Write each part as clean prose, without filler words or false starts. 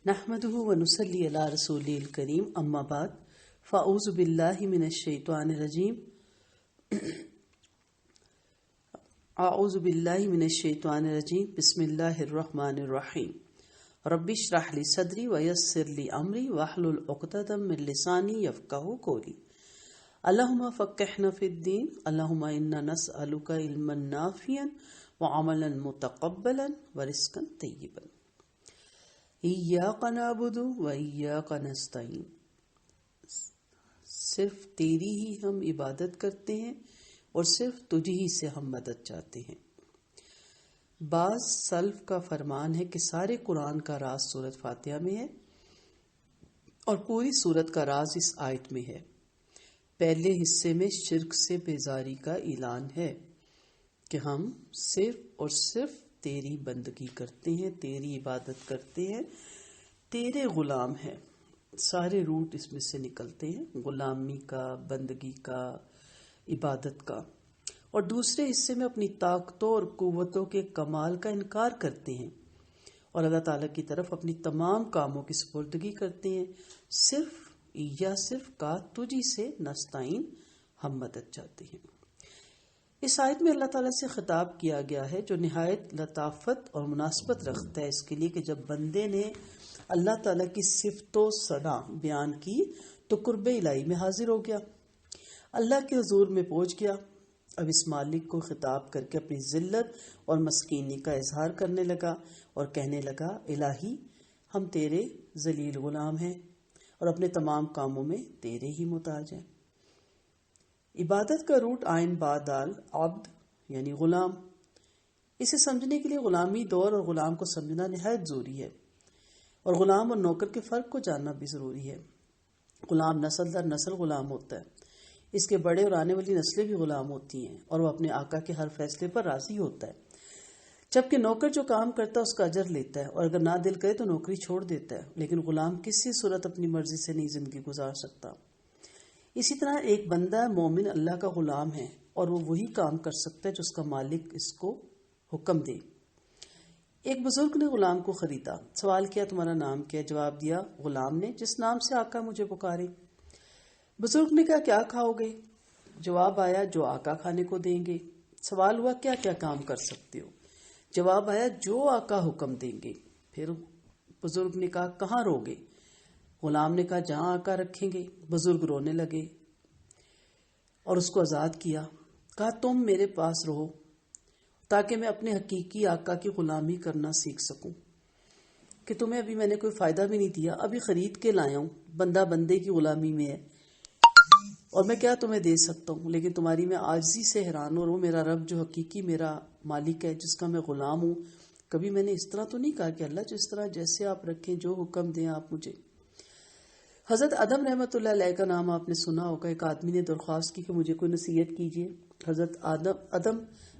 نحمده ونصلي على رسوله الكريم اما بعد فاعوذ بالله من الشیطان الرجیم بسم اللہ الرحمن الرحیم رب اشرح لي صدری ویسر لي امری واحلل عقدۃ من لسانی یفقهوا قولی اللهم فقهنا في الدین اللهم انا نسألك علما نافعا وعملا متقبلا ورزقا طیبا ایاک نعبد و ایاک نستعین، صرف تیری ہی ہم عبادت کرتے ہیں اور صرف تجھ ہی سے ہم مدد چاہتے ہیں۔ بعض سلف کا فرمان ہے کہ سارے قرآن کا راز سورۃ فاتحہ میں ہے اور پوری سورت کا راز اس آیت میں ہے۔ پہلے حصے میں شرک سے بیزاری کا اعلان ہے کہ ہم صرف اور صرف تیری بندگی کرتے ہیں، تیری عبادت کرتے ہیں، تیرے غلام ہیں۔ سارے روٹ اس میں سے نکلتے ہیں، غلامی کا، بندگی کا، عبادت کا۔ اور دوسرے حصے میں اپنی طاقتوں اور قوتوں کے کمال کا انکار کرتے ہیں اور اللہ تعالیٰ کی طرف اپنی تمام کاموں کی سپردگی کرتے ہیں۔ صرف کا تجھی سے نستعین، ہم مدد چاہتے ہیں۔ اس آیت میں اللہ تعالیٰ سے خطاب کیا گیا ہے جو نہایت لطافت اور مناسبت رکھتا ہے اس کے لیے کہ جب بندے نے اللہ تعالیٰ کی صفت و ثنا بیان کی تو قرب الہی میں حاضر ہو گیا، اللہ کے حضور میں پہنچ گیا۔ اب اس مالک کو خطاب کر کے اپنی ذلت اور مسکینی کا اظہار کرنے لگا اور کہنے لگا، الہی ہم تیرے ذلیل غلام ہیں اور اپنے تمام کاموں میں تیرے ہی محتاج ہیں۔ عبادت کا روٹ آئین بادال عبد یعنی غلام۔ اسے سمجھنے کے لیے غلامی دور اور غلام کو سمجھنا نہایت ضروری ہے، اور غلام اور نوکر کے فرق کو جاننا بھی ضروری ہے۔ غلام نسل در نسل غلام ہوتا ہے، اس کے بڑے اور آنے والی نسلیں بھی غلام ہوتی ہیں اور وہ اپنے آقا کے ہر فیصلے پر راضی ہوتا ہے، جبکہ نوکر جو کام کرتا ہے اس کا اجر لیتا ہے اور اگر نہ دل کرے تو نوکری چھوڑ دیتا ہے، لیکن غلام کسی صورت اپنی مرضی سے نہیں زندگی گزار سکتا۔ اسی طرح ایک بندہ مومن اللہ کا غلام ہے اور وہ وہی کام کر سکتا ہے جو اس کا مالک اس کو حکم دے۔ ایک بزرگ نے غلام کو خریدا، سوال کیا تمہارا نام کیا؟ جواب دیا غلام نے، جس نام سے آقا مجھے پکارے۔ بزرگ نے کہا کیا کھاؤ گے؟ جواب آیا جو آقا کھانے کو دیں گے۔ سوال ہوا کیا کیا کام کر سکتے ہو؟ جواب آیا جو آقا حکم دیں گے۔ پھر بزرگ نے کہا کہاں رہو گے؟ غلام نے کہا جہاں آقا رکھیں گے۔ بزرگ رونے لگے اور اس کو آزاد کیا، کہا تم میرے پاس رہو تاکہ میں اپنے حقیقی آقا کی غلامی کرنا سیکھ سکوں، کہ تمہیں ابھی میں نے کوئی فائدہ بھی نہیں دیا، ابھی خرید کے لایا ہوں، بندہ بندے کی غلامی میں ہے اور میں کیا تمہیں دے سکتا ہوں، لیکن تمہاری میں عاجزی سے حیران ہوں، اور وہ میرا رب جو حقیقی میرا مالک ہے جس کا میں غلام ہوں، کبھی میں نے اس طرح تو نہیں کہا کہ اللہ جس طرح جیسے آپ رکھیں، جو حکم دیں آپ مجھے۔ حضرت آدم رحمۃ اللہ علیہ کا نام آپ نے سنا ہوگا۔ ایک آدمی نے درخواست کی کہ مجھے کوئی نصیحت کیجیے۔ حضرت آدم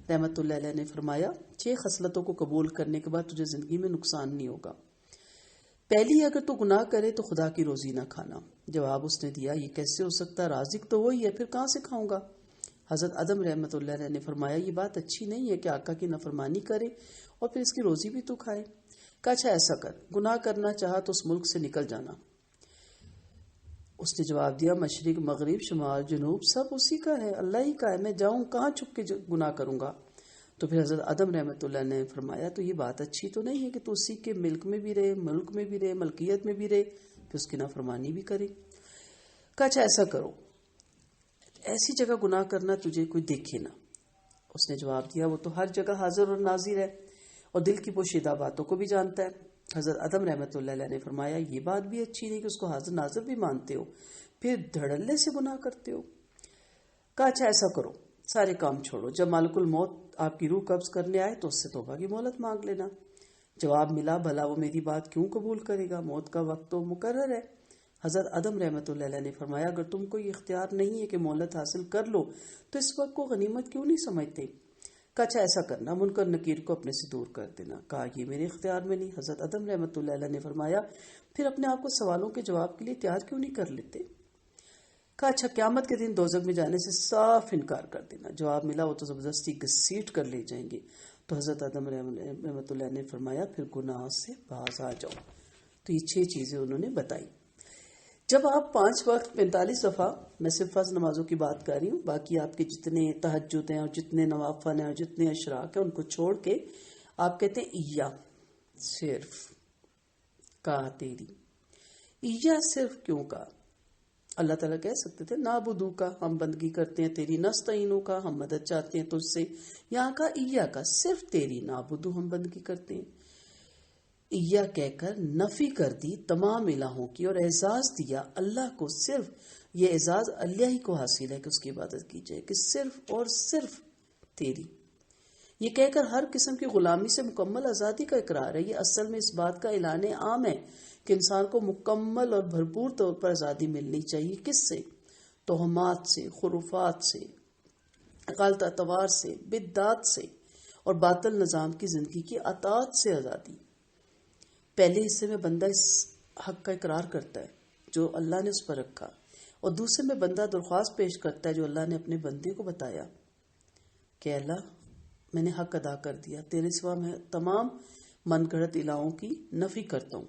رحمۃ اللہ علیہ نے فرمایا 6 خصلتوں کو قبول کرنے کے بعد تجھے زندگی میں نقصان نہیں ہوگا۔ پہلی، اگر تو گناہ کرے تو خدا کی روزی نہ کھانا۔ جواب اس نے دیا یہ کیسے ہو سکتا ہے، رازق تو وہی ہے، پھر کہاں سے کھاؤں گا؟ حضرت آدم رحمۃ اللہ علیہ نے فرمایا یہ بات اچھی نہیں ہے کہ آقا کی نافرمانی کرے اور پھر اس کی روزی بھی تو کھائے۔ کہا اچھا ایسا کر، گناہ کرنا چاہا تو اس ملک سے نکل جانا۔ اس نے جواب دیا مشرق مغرب شمال جنوب سب اسی کا ہے، اللہ ہی کا ہے، میں جاؤں کہاں چھپ کے گناہ کروں گا؟ تو پھر حضرت آدم رحمۃ اللہ نے فرمایا تو یہ بات اچھی تو نہیں ہے کہ تو اسی کے ملک میں بھی رہے، ملک میں بھی رہے، ملکیت میں بھی رہے، پھر اس کی نافرمانی بھی کرے۔ کہا اچھا ایسا کرو، ایسی جگہ گناہ کرنا تجھے کوئی دیکھے نہ۔ اس نے جواب دیا وہ تو ہر جگہ حاضر اور ناظر ہے اور دل کی پوشیدہ باتوں کو بھی جانتا ہے۔ حضرت آدم رحمۃ اللہ علیہ نے فرمایا یہ بات بھی اچھی نہیں کہ اس کو حاضر ناظر بھی مانتے ہو، پھر دھڑلے سے گناہ کرتے ہو۔ کہا اچھا ایسا کرو، سارے کام چھوڑو، جب مالک الموت آپ کی روح قبض کرنے آئے تو اس سے توبہ کی مہلت مانگ لینا۔ جواب ملا بھلا وہ میری بات کیوں قبول کرے گا، موت کا وقت تو مقرر ہے۔ حضرت آدم رحمۃ اللہ علیہ نے فرمایا اگر تم کو یہ اختیار نہیں ہے کہ مہلت حاصل کر لو تو اس وقت کو غنیمت کیوں نہیں سمجھتے؟ کہا اچھا ایسا کرنا، منکر نکیر کو اپنے سے دور کر دینا۔ کہا یہ میرے اختیار میں نہیں۔ حضرت آدم رحمۃ اللہ علیہ نے فرمایا پھر اپنے آپ کو سوالوں کے جواب کے لیے تیار کیوں نہیں کر لیتے؟ کہا اچھا قیامت کے دن دوزخ میں جانے سے صاف انکار کر دینا۔ جواب ملا وہ تو زبردستی گھسیٹ کر لے جائیں گے۔ تو حضرت آدم رحمۃ اللہ نے فرمایا پھر گناہ سے باز آ جاؤ۔ تو یہ 6 چیزیں انہوں نے بتائی. جب آپ 5 وقت 45 دفعہ، میں صرف فرض نمازوں کی بات کر رہی ہوں، باقی آپ کے جتنے تہجد ہیں اور جتنے نوافل ہیں اور جتنے اشراق ہیں ان کو چھوڑ کے آپ کہتے ہیں ایا، صرف کہا تیری. ایا صرف کیوں کہا؟ اللہ تعالیٰ کہہ سکتے تھے نعبدو کا، ہم بندگی کرتے ہیں تیری، نستعینو کا، ہم مدد چاہتے ہیں تجھ سے. یہاں کا ایا کا، صرف تیری، نعبدو ہم بندگی کرتے ہیں. ایا کہہ کر نفی کر دی تمام الہوں کی اور اعزاز دیا اللہ کو. صرف یہ اعزاز اللہ ہی کو حاصل ہے کہ اس کی عبادت کی جائے، کہ صرف اور صرف تیری. یہ کہہ کر ہر قسم کی غلامی سے مکمل آزادی کا اقرار ہے. یہ اصل میں اس بات کا اعلان عام ہے کہ انسان کو مکمل اور بھرپور طور پر آزادی ملنی چاہیے. کس سے؟ توہمات سے، خرافات سے، غلط اطوار سے، بدعات سے اور باطل نظام کی زندگی کی اطاعت سے آزادی. پہلے حصے میں بندہ اس حق کا اقرار کرتا ہے جو اللہ نے اس پر رکھا، اور دوسرے میں بندہ درخواست پیش کرتا ہے جو اللہ نے اپنے بندے کو بتایا کہ اللہ میں نے حق ادا کر دیا، تیرے سوا میں تمام من گھڑت الہوں کی نفی کرتا ہوں.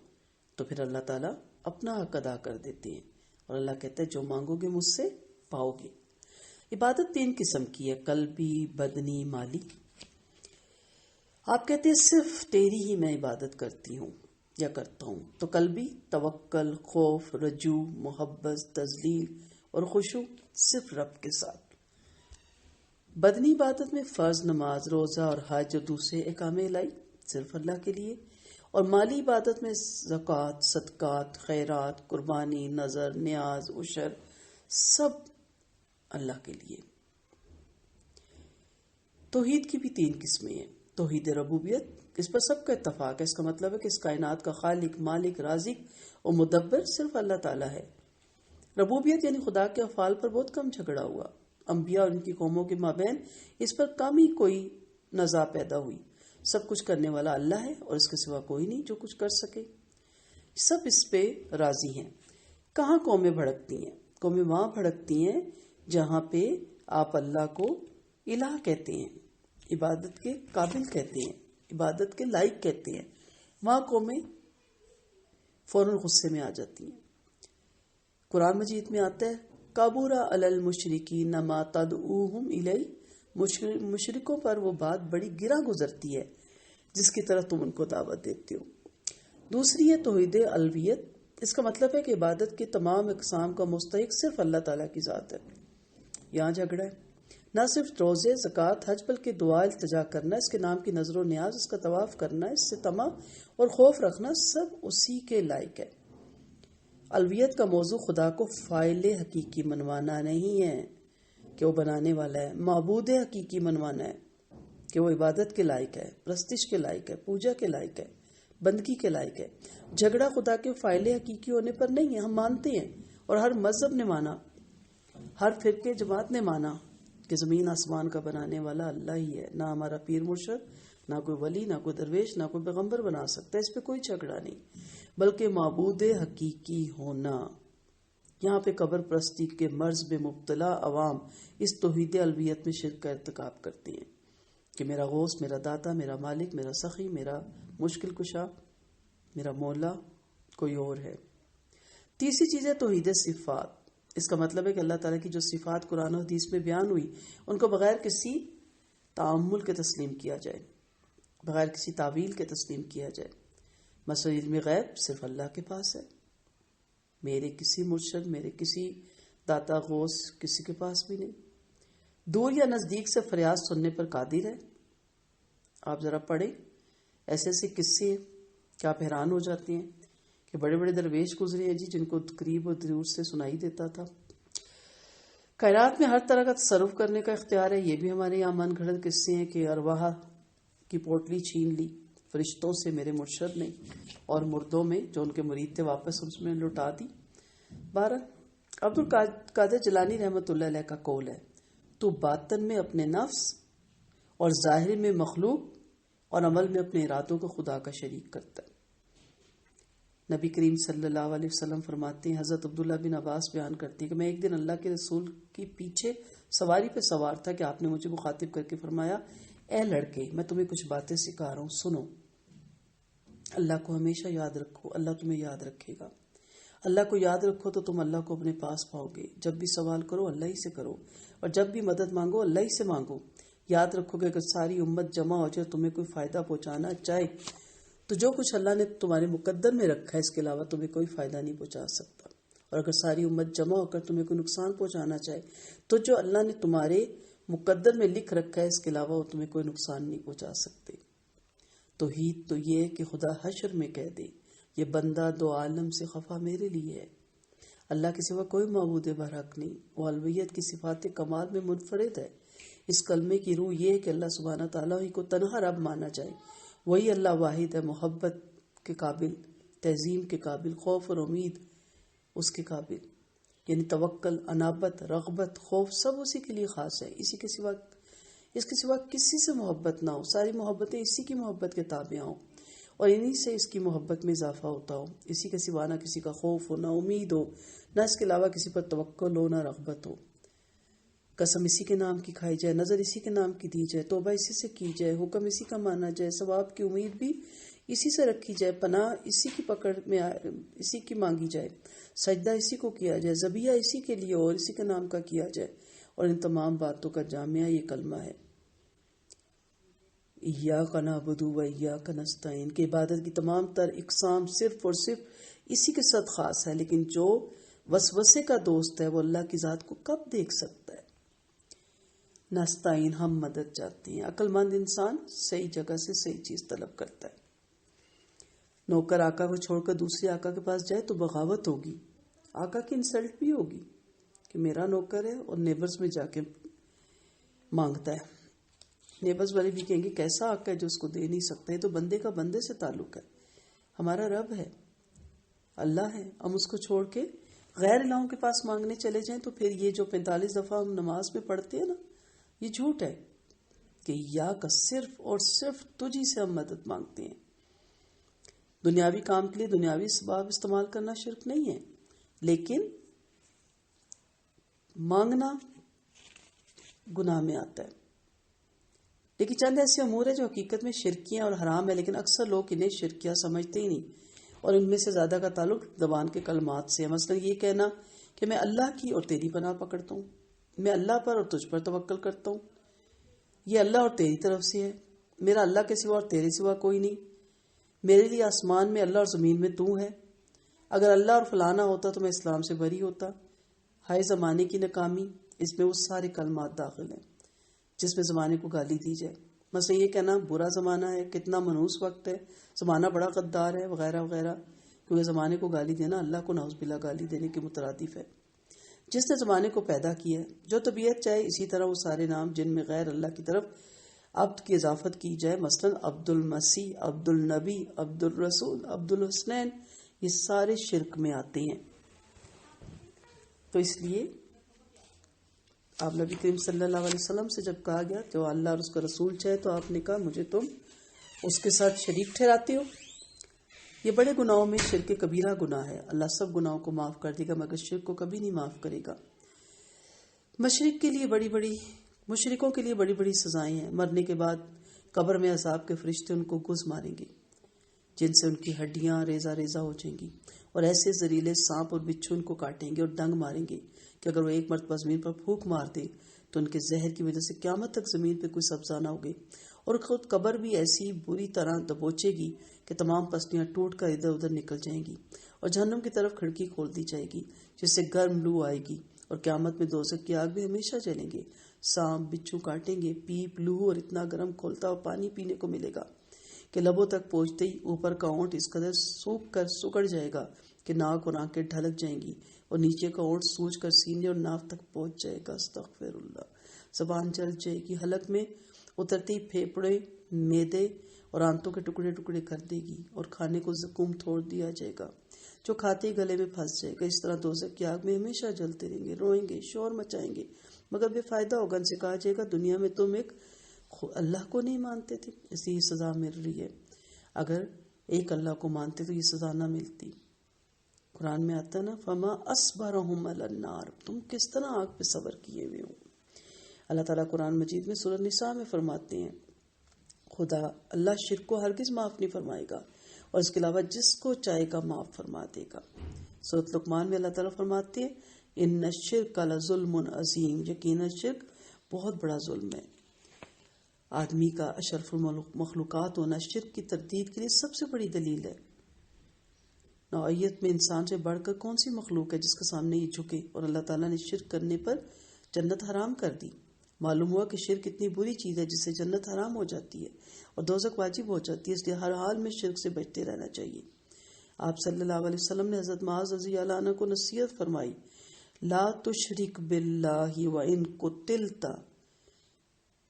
تو پھر اللہ تعالیٰ اپنا حق ادا کر دیتے ہیں اور اللہ کہتا ہے جو مانگو گے مجھ سے پاؤ گے. عبادت 3 قسم کی ہے، قلبی، بدنی، مالی. آپ کہتے ہیں صرف تیری ہی میں عبادت کرتی ہوں یا کرتا ہوں. تو قلبی، توکل، خوف، رجوع، محبت، تذلیل اور خشوع صرف رب کے ساتھ. بدنی عبادت میں فرض نماز، روزہ اور حج اور دوسرے احکام الہی صرف اللہ کے لیے. اور مالی عبادت میں زکوٰۃ، صدقات، خیرات، قربانی، نذر، نیاز، عشر سب اللہ کے لیے. توحید کی بھی 3 قسمیں ہیں. توحید ربوبیت، اس پر سب کا اتفاق ہے. اس کا مطلب ہے کہ اس کائنات کا خالق، مالک، رازق اور مدبر صرف اللہ تعالیٰ ہے. ربوبیت یعنی خدا کے افعال پر بہت کم جھگڑا ہوا. انبیاء اور ان کی قوموں کے مابین اس پر کم ہی کوئی نزاع پیدا ہوئی. سب کچھ کرنے والا اللہ ہے اور اس کے سوا کوئی نہیں جو کچھ کر سکے. سب اس پہ راضی ہیں. کہاں قومیں بھڑکتی ہیں؟ قومیں وہاں بھڑکتی ہیں جہاں پہ آپ اللہ کو الہ کہتے ہیں، عبادت کے قابل کہتے ہیں، عبادت کے لائق کہتے ہیں. وہاں قومیں فوراً غصے میں آ جاتی ہیں. قرآن مجید میں آتا ہے کابورا علی المشرکین ما تدعوہم الی، مشرکوں پر وہ بات بڑی گرا گزرتی ہے جس کی طرف تم ان کو دعوت دیتے ہو. دوسری ہے توحید الوہیت. اس کا مطلب ہے کہ عبادت کے تمام اقسام کا مستحق صرف اللہ تعالیٰ کی ذات ہے. یہاں جھگڑا ہے. نہ صرف روزے، زکوٰۃ، حج بلکہ دعا، التجا کرنا، اس کے نام کی نظر و نیاز، اس کا طواف کرنا، اس سے طمع اور خوف رکھنا سب اسی کے لائق ہے. الوہیت کا موضوع خدا کو فاعل حقیقی منوانا نہیں ہے کہ وہ بنانے والا ہے، معبود حقیقی منوانا ہے کہ وہ عبادت کے لائق ہے، پرستش کے لائق ہے، پوجا کے لائق ہے، بندگی کے لائق ہے. جھگڑا خدا کے فاعل حقیقی ہونے پر نہیں ہے. ہم مانتے ہیں اور ہر مذہب نے مانا، ہر فرقے جماعت نے مانا کہ زمین آسمان کا بنانے والا اللہ ہی ہے. نہ ہمارا پیر مرشد، نہ کوئی ولی، نہ کوئی درویش، نہ کوئی پیغمبر بنا سکتا ہے. اس پہ کوئی جھگڑا نہیں، بلکہ معبود حقیقی ہونا. یہاں پہ قبر پرستی کے مرض میں مبتلا عوام اس توحید الوہیت میں شرک کا ارتکاب کرتی ہیں کہ میرا غوث، میرا داتا، میرا مالک، میرا سخی، میرا مشکل کشا، میرا مولا کوئی اور ہے. تیسری چیز ہے توحید صفات. اس کا مطلب ہے کہ اللہ تعالیٰ کی جو صفات قرآن و حدیث میں بیان ہوئی ان کو بغیر کسی تعامل کے تسلیم کیا جائے، بغیر کسی تعویل کے تسلیم کیا جائے. مثلا علم غیب صرف اللہ کے پاس ہے، میرے کسی مرشد، میرے کسی داتا غوث کسی کے پاس بھی نہیں. دور یا نزدیک سے فریاد سننے پر قادر ہے. آپ ذرا پڑھیں ایسے ایسے قصے کہ آپ حیران ہو جاتے ہیں کہ بڑے بڑے درویش گزرے ہیں جی جن کو قریب و دور سے سنائی دیتا تھا. کائنات میں ہر طرح کا تصرف کرنے کا اختیار ہے. یہ بھی ہمارے یہاں من گھڑت قصے ہیں کہ ارواح کی پوٹلی چھین لی فرشتوں سے میرے مرشد نے، اور مردوں میں جو ان کے مرید تھے واپس اس میں لوٹا دی. 12 عبد القادر جیلانی رحمۃ اللہ علیہ کا قول ہے تو باطن میں اپنے نفس اور ظاہر میں مخلوق اور عمل میں اپنے ارادوں کو خدا کا شریک کرتا ہے. نبی کریم صلی اللہ علیہ وسلم فرماتے ہیں، حضرت عبداللہ بن عباس بیان کرتے ہیں کہ میں ایک دن اللہ کے رسول کی پیچھے سواری پہ سوار تھا کہ آپ نے مجھے مخاطب کر کے فرمایا اے لڑکے میں تمہیں کچھ باتیں سکھا رہا ہوں، سنو. اللہ کو ہمیشہ یاد رکھو، اللہ تمہیں یاد رکھے گا۔ اللہ کو یاد رکھو تو تم اللہ کو اپنے پاس پاؤ گے۔ جب بھی سوال کرو اللہ ہی سے کرو، اور جب بھی مدد مانگو اللہ ہی سے مانگو۔ یاد رکھو کہ اگر ساری امت جمع ہو جائے تمہیں کوئی فائدہ پہنچانا چاہے تو جو کچھ اللہ نے تمہارے مقدر میں رکھا ہے اس کے علاوہ تمہیں کوئی فائدہ نہیں پہنچا سکتا، اور اگر ساری امت جمع ہو کر تمہیں کوئی نقصان پہنچانا چاہے تو جو اللہ نے تمہارے مقدر میں لکھ رکھا ہے اس کے علاوہ وہ تمہیں کوئی نقصان نہیں پہنچا سکتے۔ توحید تو یہ ہے کہ خدا حشر میں کہہ دے یہ بندہ دو عالم سے خفا میرے لیے ہے۔ اللہ کے سوا کوئی معبود برحق نہیں، وہ الوہیت کی صفات کمال میں منفرد ہے۔ اس کلمے کی روح یہ ہے کہ اللہ سبحانہ تعالیٰ ہی کو تنہا رب مانا جائے، وہی اللہ واحد ہے، محبت کے قابل، تعظیم کے قابل، خوف اور امید اس کے قابل، یعنی توکل، انابت، رغبت، خوف سب اسی کے لیے خاص ہے۔ اس کے سوا کسی سے محبت نہ ہو، ساری محبتیں اسی کی محبت کے تابع ہوں اور انہی سے اس کی محبت میں اضافہ ہوتا ہو۔ اسی کے سوا نہ کسی کا خوف ہو، نہ امید ہو، نہ اس کے علاوہ کسی پر توکل ہو، نہ رغبت ہو۔ قسم اسی کے نام کی کھائی جائے، نظر اسی کے نام کی دی جائے، توبہ اسی سے کی جائے، حکم اسی کا مانا جائے، ثواب کی امید بھی اسی سے رکھی جائے، پناہ اسی کی پکڑ میں اسی کی مانگی جائے، سجدہ اسی کو کیا جائے، ذبیحہ اسی کے لیے اور اسی کے نام کا کیا جائے، اور ان تمام باتوں کا جامعہ یہ کلمہ ہے، ایاک نعبد و ایاک نستعین، کہ عبادت کی تمام تر اقسام صرف اور صرف اسی کے ساتھ خاص ہے، لیکن جو وسوسے کا دوست ہے وہ اللہ کی ذات کو کب دیکھ سکتا ہے؟ نستعین، ہم مدد چاہتے ہیں۔ عقل مند انسان صحیح جگہ سے صحیح چیز طلب کرتا ہے۔ نوکر آقا کو چھوڑ کر دوسرے آقا کے پاس جائے تو بغاوت ہوگی، آقا کی انسلٹ بھی ہوگی کہ میرا نوکر ہے اور نیبرز میں جا کے مانگتا ہے۔ نیبرز والے بھی کہیں گے کیسا آقا ہے جو اس کو دے نہیں سکتا، ہے تو بندے کا بندے سے تعلق ہے، ہمارا رب ہے، اللہ ہے، ہم اس کو چھوڑ کے غیر الہوں کے پاس مانگنے چلے جائیں تو پھر یہ جو 45 دفعہ ہم نماز میں پڑھتے ہیں نا، یہ جھوٹ ہے کہ یا کا صرف اور صرف تجھی سے ہم مدد مانگتے ہیں۔ دنیاوی کام کے لیے دنیاوی اسباب استعمال کرنا شرک نہیں ہے، لیکن مانگنا گناہ میں آتا ہے۔ لیکن چند ایسے امور ہیں جو حقیقت میں شرکیاں اور حرام ہے، لیکن اکثر لوگ انہیں شرکیاں سمجھتے ہی نہیں، اور ان میں سے زیادہ کا تعلق زبان کے کلمات سے ہے۔ مثلا یہ کہنا کہ میں اللہ کی اور تیری پناہ پکڑتا ہوں، میں اللہ پر اور تجھ پر توکل کرتا ہوں، یہ اللہ اور تیری طرف سے ہے، میرا اللہ کے سوا اور تیرے سوا کوئی نہیں، میرے لیے آسمان میں اللہ اور زمین میں تو ہے، اگر اللہ اور فلانا ہوتا تو میں اسلام سے بری ہوتا۔ ہائے زمانے کی ناکامی، اس میں وہ سارے کلمات داخل ہیں جس میں زمانے کو گالی دی جائے۔ مثلا یہ کہنا برا زمانہ ہے، کتنا منحوس وقت ہے، زمانہ بڑا غدار ہے، وغیرہ وغیرہ، کیونکہ زمانے کو گالی دینا اللہ کو نعوذ باللہ گالی دینے کے مترادف ہے۔ جس نے زمانے کو پیدا کیا ہے، جو طبیعت چاہے اسی طرح وہ سارے نام جن میں غیر اللہ کی طرف عبد کی اضافت کی جائے، مثلا عبد المسیح، عبد النبی، عبد الرسول، عبد الحسنین، یہ سارے شرک میں آتے ہیں۔ تو اس لیے آپ نبی کریم صلی اللہ علیہ وسلم سے جب کہا گیا جو اللہ اور اس کا رسول چاہے تو آپ نے کہا مجھے تم اس کے ساتھ شریک ٹھہراتے ہو۔ یہ بڑے گناہوں میں شرک کبیرہ گناہ ہے، اللہ سب گناہوں کو معاف کر دے گا مگر شرک کو کبھی نہیں معاف کرے گا۔ مشرکوں کے لیے بڑی بڑی سزائیں ہیں، مرنے کے بعد قبر میں عذاب کے فرشتے ان کو گز ماریں گے جن سے ان کی ہڈیاں ریزہ ریزہ ہو جائیں گی، اور ایسے زہریلے سانپ اور بچھو ان کو کاٹیں گے اور ڈنگ ماریں گے کہ اگر وہ ایک مرتبہ زمین پر پھونک مار دے تو ان کے زہر کی وجہ سے قیامت تک زمین پہ کوئی سبزہ نہ ہوگی، اور خود قبر بھی ایسی بری طرح دبوچے گی کہ تمام پسلیاں ٹوٹ کر ادھر ادھر نکل جائیں گی، اور جہنم کی طرف کھڑکی کھول دی جائے گی جس سے گرم لو آئے گی، اور قیامت میں دوزخ کی آگ بھی ہمیشہ جلیں گے، سانپ بچھو کاٹیں گے، پیپ لو اور اتنا گرم کھولتا ہوا پانی پینے کو ملے گا کہ لبوں تک پہنچتے ہی اوپر کا اونٹ اس قدر سوکھ کر سکڑ جائے گا کہ ناک اور آنکھیں ڈھلک جائیں گی، اور نیچے کا اونٹ سوج کر سینے اور ناف تک پہنچ جائے گا، استغفر اللہ، زبان جل جائے گی، حلق میں اترتی پھیپڑے، میدے اور آنتوں کے ٹکڑے ٹکڑے کر دے گی، اور کھانے کو زکوم تھوڑ دیا جائے گا جو کھاتے ہی گلے میں پھنس جائے گا۔ اس طرح دوزخ کی آگ میں ہمیشہ جلتے رہیں گے، روئیں گے، شور مچائیں گے، مگر بے فائدہ ہوگا۔ ان سے کہا جائے گا دنیا میں تم ایک اللہ کو نہیں مانتے تھے، اس لیے یہ سزا مل رہی ہے، اگر ایک اللہ کو مانتے تو یہ سزا نہ ملتی۔ قرآن میں آتا ہے نا فما اصبرہم علی النار، تم کس طرح آگ پہ صبر کیے ہوئے ہو۔ اللہ تعالیٰ قرآن مجید میں سورۃ النساء میں فرماتے ہیں خدا اللہ شرک کو ہرگز معاف نہیں فرمائے گا، اور اس کے علاوہ جس کو چاہے گا معاف فرما دے گا۔ سورۃ لقمان میں اللہ تعالیٰ فرماتے ہیں ان الشرک لظلم عظیم، یقیناً شرک بہت بڑا ظلم ہے۔ آدمی کا اشرف المخلوقات ہونا شرک کی تردید کے لیے سب سے بڑی دلیل ہے۔ نوعیت میں انسان سے بڑھ کر کون سی مخلوق ہے جس کے سامنے یہ جھکے؟ اور اللہ تعالیٰ نے شرک کرنے پر جنت حرام کر دی۔ معلوم ہوا کہ شرک اتنی بری چیز ہے جس سے جنت حرام ہو جاتی ہے اور دوزخ واجب ہو جاتی ہے، اس لیے ہر حال میں شرک سے بچتے رہنا چاہیے۔ آپ صلی اللہ علیہ وسلم نے حضرت معاذ رضی اللہ عنہ کو نصیحت فرمائی، لا تشرک باللہ وان قتلت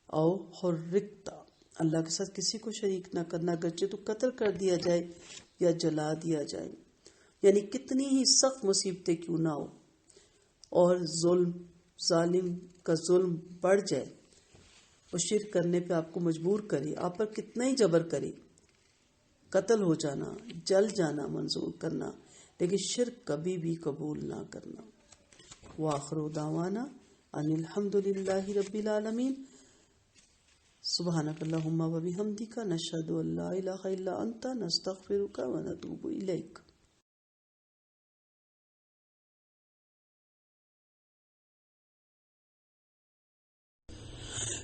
او حرقت، اللہ کے ساتھ کسی کو شریک نہ کرنا اگرچہ تو قتل کر دیا جائے یا جلا دیا جائے، یعنی کتنی ہی سخت مصیبتیں کیوں نہ ہو اور ظالم کا ظلم بڑھ جائے اور شرک کرنے پہ آپ کو مجبور کرے، آپ پر کتنا ہی جبر کرے، قتل ہو جانا، جل جانا منظور کرنا، لیکن شرک کبھی بھی قبول نہ کرنا۔ وآخر دعوانا ان الحمد للہ رب العالمین، سبحانک اللہم و بحمدک، نشہد ان لا الہ الا انت، نستغفرک و نتوب الیک۔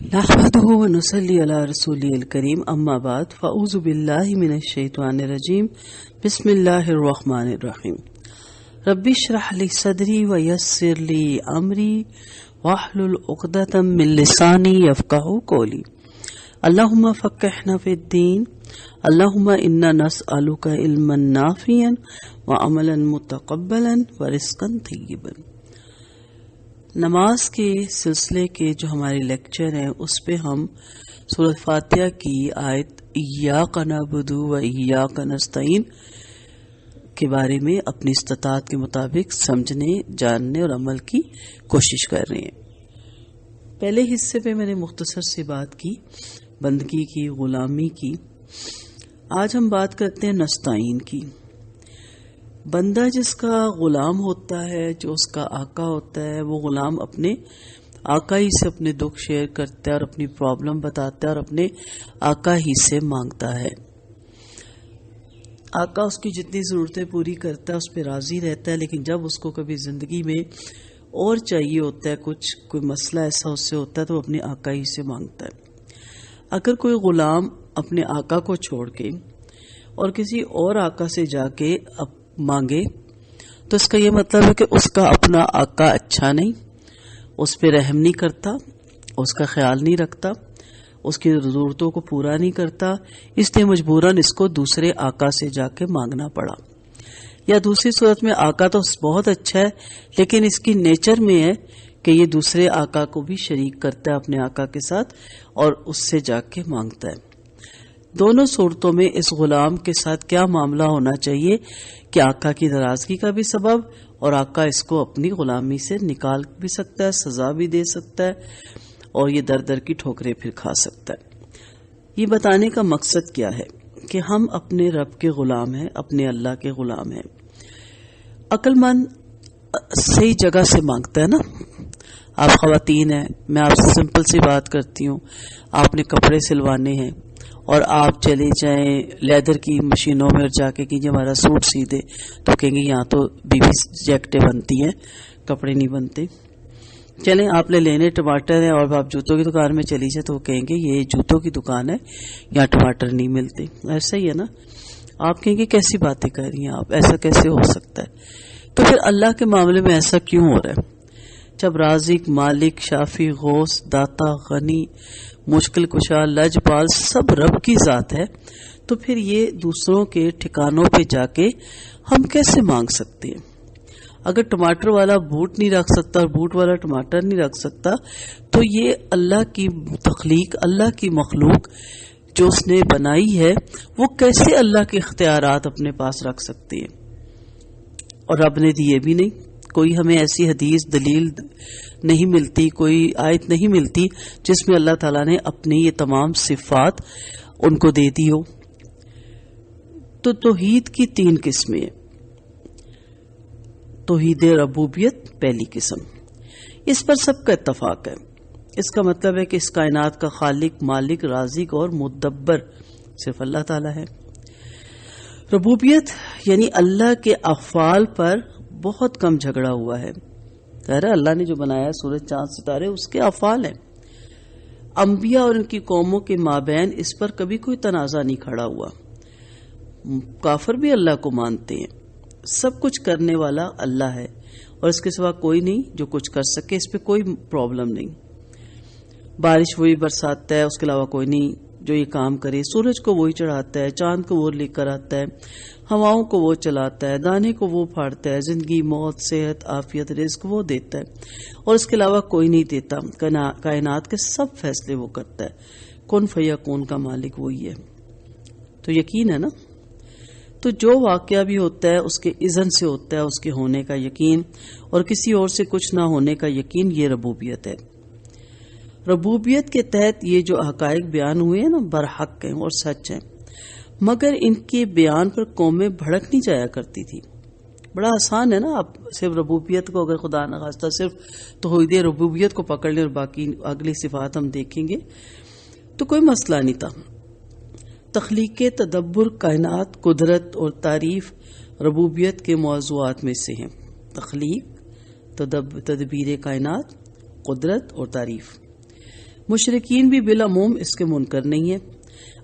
نحمده ونصلي على رسوله الكريم، اما بعد، فاعوذ باللہ من الشیطان الرجیم، بسم اللہ الرحمن الرحیم۔ رب اشرح لي صدری ویسر لي امری واحلل عقدۃ من لسانی یفقہوا قولی۔ اللہم فقہنا فی الدین، اللہم انا نسألک علما نافعا وعملا متقبلا ورزقا طیبا۔ نماز کے سلسلے کے جو ہمارے لیکچر ہیں اس پہ ہم سورۃ فاتحہ کی آیت ایاک نعبد و ایاک نستعین کے بارے میں اپنی استطاعت کے مطابق سمجھنے، جاننے اور عمل کی کوشش کر رہے ہیں۔ پہلے حصے پہ میں نے مختصر سی بات کی بندگی کی، غلامی کی۔ آج ہم بات کرتے ہیں نستعین کی۔ بندہ جس کا غلام ہوتا ہے، جو اس کا آقا ہوتا ہے، وہ غلام اپنے آقا ہی سے اپنے دکھ شیئر کرتا ہے اور اپنی پرابلم بتاتا ہے اور اپنے آقا ہی سے مانگتا ہے۔ آقا اس کی جتنی ضرورتیں پوری کرتا ہے، اس پہ راضی رہتا ہے، لیکن جب اس کو کبھی زندگی میں اور چاہیے ہوتا ہے، کوئی مسئلہ ایسا اس سے ہوتا ہے، تو وہ اپنے آقا ہی سے مانگتا ہے۔ اگر کوئی غلام اپنے آقا کو چھوڑ کے اور کسی اور آقا سے جا کے مانگے تو اس کا یہ مطلب ہے کہ اس کا اپنا آقا اچھا نہیں، اس پہ رحم نہیں کرتا، اس کا خیال نہیں رکھتا، اس کی ضرورتوں کو پورا نہیں کرتا، اس لیے مجبوراً اس کو دوسرے آقا سے جا کے مانگنا پڑا۔ یا دوسری صورت میں آقا تو بہت اچھا ہے لیکن اس کی نیچر میں ہے کہ یہ دوسرے آقا کو بھی شریک کرتا ہے اپنے آقا کے ساتھ اور اس سے جا کے مانگتا ہے۔ دونوں صورتوں میں اس غلام کے ساتھ کیا معاملہ ہونا چاہیے کہ آقا کی ناراضگی کا بھی سبب، اور آقا اس کو اپنی غلامی سے نکال بھی سکتا ہے، سزا بھی دے سکتا ہے اور یہ در در کی ٹھوکریں پھر کھا سکتا ہے۔ یہ بتانے کا مقصد کیا ہے کہ ہم اپنے رب کے غلام ہیں، اپنے اللہ کے غلام ہیں۔ عقل مند صحیح جگہ سے مانگتا ہے نا۔ آپ خواتین ہیں، میں آپ سے سمپل سی بات کرتی ہوں، آپ نے کپڑے سلوانے ہیں اور آپ چلے جائیں لیدر کی مشینوں میں اور جا کے کہ ہمارا سوٹ سی دے، تو کہیں گے یہاں تو بی بی جیکٹیں بنتی ہیں، کپڑے نہیں بنتے۔ چلیں آپ نے لینے ٹماٹر ہیں اور آپ جوتوں کی دکان میں چلی جائیں تو وہ کہیں گے یہ جوتوں کی دکان ہے، یہاں ٹماٹر نہیں ملتے۔ ایسا ہی ہے نا، آپ کہیں گے کیسی باتیں کر رہی ہیں آپ، ایسا کیسے ہو سکتا ہے؟ تو پھر اللہ کے معاملے میں ایسا کیوں ہو رہا ہے؟ جب رازق، مالک، شافی، غوث، داتا، غنی، مشکل کشا، لجپال سب رب کی ذات ہے، تو پھر یہ دوسروں کے ٹھکانوں پہ جا کے ہم کیسے مانگ سکتے ہیں؟ اگر ٹماٹر والا بوٹ نہیں رکھ سکتا اور بوٹ والا ٹماٹر نہیں رکھ سکتا تو یہ اللہ کی تخلیق، اللہ کی مخلوق جو اس نے بنائی ہے، وہ کیسے اللہ کے اختیارات اپنے پاس رکھ سکتے ہیں؟ اور رب نے دیے بھی نہیں۔ کوئی ہمیں ایسی حدیث دلیل نہیں ملتی، کوئی آیت نہیں ملتی جس میں اللہ تعالیٰ نے اپنی یہ تمام صفات ان کو دے دی ہو۔ تو توحید کی 3 قسمیں ہیں۔ توحید ربوبیت پہلی قسم، اس پر سب کا اتفاق ہے۔ اس کا مطلب ہے کہ اس کائنات کا خالق، مالک، رازق اور مدبر صرف اللہ تعالیٰ ہے۔ ربوبیت یعنی اللہ کے افعال پر بہت کم جھگڑا ہوا ہے. ظاہر ہے اللہ نے جو بنایا سورج چاند ستارے اس کے افعال ہیں. انبیاء اور ان کی قوموں کے مابین اس پر کبھی کوئی تنازع نہیں کھڑا ہوا. کافر بھی اللہ کو مانتے ہیں. سب کچھ کرنے والا اللہ ہے اور اس کے سوا کوئی نہیں جو کچھ کر سکے. اس پہ کوئی پرابلم نہیں. بارش وہی برساتا ہے, اس کے علاوہ کوئی نہیں جو یہ کام کرے. سورج کو وہی چڑھاتا ہے, چاند کو وہ لے کر آتا ہے, ہواؤں کو وہ چلاتا ہے, دانے کو وہ پھاڑتا ہے, زندگی, موت, صحت, عافیت, رزق وہ دیتا ہے اور اس کے علاوہ کوئی نہیں دیتا. کائنات کے سب فیصلے وہ کرتا ہے. کن فیکون کا مالک وہی ہے. تو یقین ہے نا. تو جو واقعہ بھی ہوتا ہے اس کے اذن سے ہوتا ہے, اس کے ہونے کا یقین, اور کسی اور سے کچھ نہ ہونے کا یقین, یہ ربوبیت ہے. ربوبیت کے تحت یہ جو حقائق بیان ہوئے ہیں نا برحق ہیں اور سچ ہیں, مگر ان کے بیان پر قومیں بھڑک نہیں جایا کرتی تھی. بڑا آسان ہے نا, آپ صرف ربوبیت کو اگر خدا نخواستہ صرف توحید ربوبیت کو پکڑ لیں اور باقی اگلی صفات ہم دیکھیں گے تو کوئی مسئلہ نہیں تھا. تخلیق, تدبر, کائنات, قدرت اور تعریف ربوبیت کے موضوعات میں سے ہیں. تخلیق, تدبیر کائنات, قدرت اور تعریف. مشرکین بھی بالعموم اس کے منکر نہیں ہیں.